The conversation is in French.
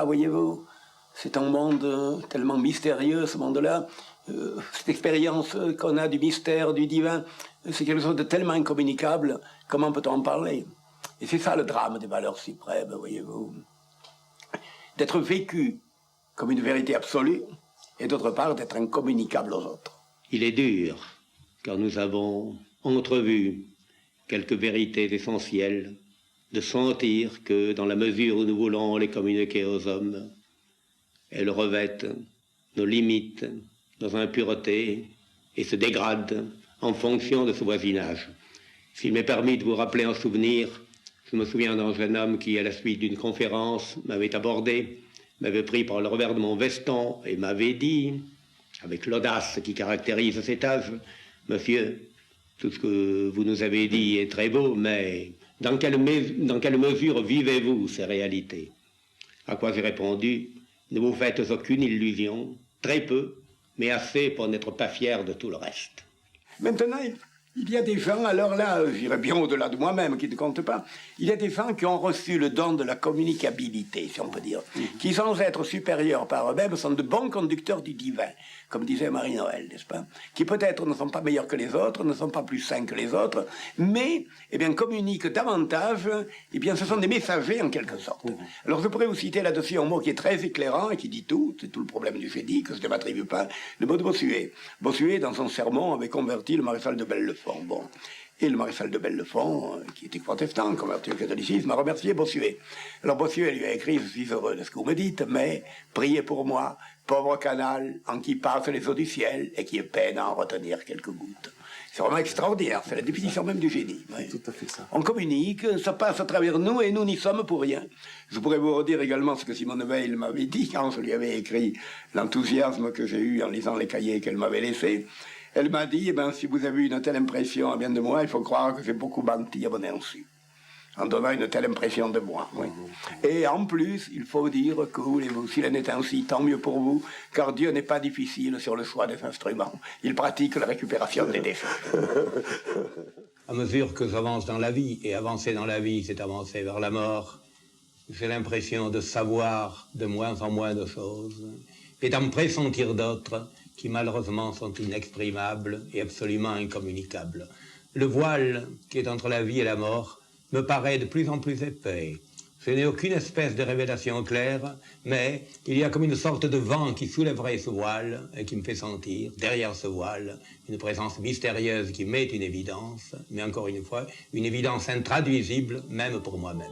Ah, voyez-vous, c'est un monde tellement mystérieux, ce monde-là. Cette expérience qu'on a du mystère, du divin, c'est quelque chose de tellement incommunicable. Comment peut-on en parler? Et c'est ça le drame des valeurs suprêmes, voyez-vous. D'être vécu comme une vérité absolue, et d'autre part d'être incommunicable aux autres. Il est dur, car nous avons entrevu quelques vérités essentielles, de sentir que, dans la mesure où nous voulons les communiquer aux hommes, elles revêtent nos limites, nos impuretés, et se dégradent en fonction de ce voisinage. S'il m'est permis de vous rappeler un souvenir, je me souviens d'un jeune homme qui, à la suite d'une conférence, m'avait abordé, m'avait pris par le revers de mon veston et m'avait dit, avec l'audace qui caractérise cet âge, « Monsieur, tout ce que vous nous avez dit est très beau, mais dans quelle mesure vivez-vous ces réalités ?» À quoi j'ai répondu, « Ne vous faites aucune illusion, très peu, mais assez pour n'être pas fier de tout le reste. » Maintenant, il y a des gens, alors là, j'irais bien au-delà de moi-même, qui ne compte pas, il y a des gens qui ont reçu le don de la communicabilité, si on peut dire, qui, sans être supérieurs par eux-mêmes, sont de bons conducteurs du divin, comme disait Marie-Noël, n'est-ce pas? Qui peut-être ne sont pas meilleurs que les autres, ne sont pas plus sains que les autres, mais, eh bien, communiquent davantage, eh bien, ce sont des messagers en quelque sorte. Alors, je pourrais vous citer là-dessus un mot qui est très éclairant et qui dit tout, c'est tout le problème du génie, que je ne m'attribue pas, le mot de Bossuet. Bossuet, dans son sermon, avait converti le maréchal de Bellefonds. Bon. Et le maréchal de Bellefonds, qui était protestant, converti au catholicisme, a remercié Bossuet. Alors Bossuet lui a écrit « Je suis heureux de ce que vous me dites, mais priez pour moi, pauvre canal, en qui passent les eaux du ciel et qui peine à en retenir quelques gouttes. » C'est vraiment extraordinaire, c'est la définition même du génie. Oui. Tout à fait ça. On communique, ça passe à travers nous et nous n'y sommes pour rien. Je pourrais vous redire également ce que Simone Veil m'avait dit quand je lui avais écrit l'enthousiasme que j'ai eu en lisant les cahiers qu'elle m'avait laissés. Elle m'a dit, eh ben, si vous avez une telle impression bien de moi, il faut croire que j'ai beaucoup menti à mon insu, en donnant une telle impression de moi. Oui. Et en plus, il faut dire que, voulez-vous, s'il en est ainsi, tant mieux pour vous, car Dieu n'est pas difficile sur le choix des instruments. Il pratique la récupération des défauts. À mesure que j'avance dans la vie, et avancer dans la vie, c'est avancer vers la mort, j'ai l'impression de savoir de moins en moins de choses, et d'en pressentir d'autres, qui malheureusement sont inexprimables et absolument incommunicables. Le voile qui est entre la vie et la mort me paraît de plus en plus épais. Je n'ai aucune espèce de révélation claire, mais il y a comme une sorte de vent qui soulèverait ce voile et qui me fait sentir, derrière ce voile, une présence mystérieuse qui m'est une évidence, mais encore une fois, une évidence intraduisible, même pour moi-même.